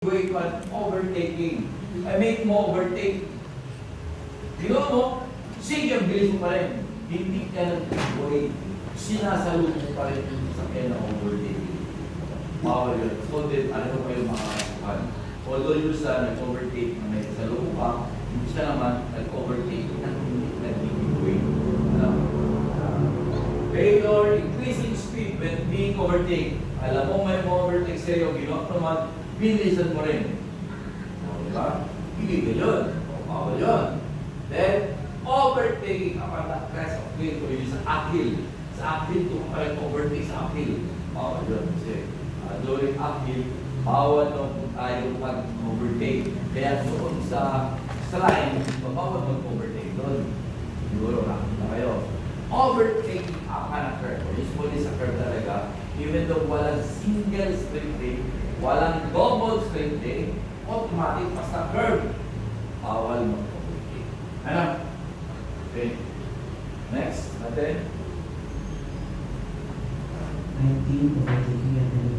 way on overtaking. I make mo overtake. Ginawa mo, sige, ang bilis mo pa rin. Hindi ka nag-way. Sinasalute mo pa rin yung sasakyan na overtaking. Power yun. So then, ano pa yung mga kasukan? Although yung sa nag-overtake na may kasalubong ka, yung isa naman nag-overtake na hindi nag-way. Failure, increasing speed when being overtake. Alam mo may overtake sa'yo, ginawa naman, bilisan mo rin. Diba? Hindi ka yun. Bawal yun. Then, overtaking upon the crest of wind o yun sa uphill. Sa uphill, kung ka rin overtake sa uphill. Bawal yun. Kasi during uphill, bawal nung tayo mag-overtake. Kaya doon sa line, bawal mag-overtake doon. Siguro nakita kayo. Overtaking upon a curve. Usually sa curve talaga, even though walang single straight line, walang double straight line, automatic basta curve. Bawal mag-overtake. Ano? Okay. Next, natin. 19, overtaking and then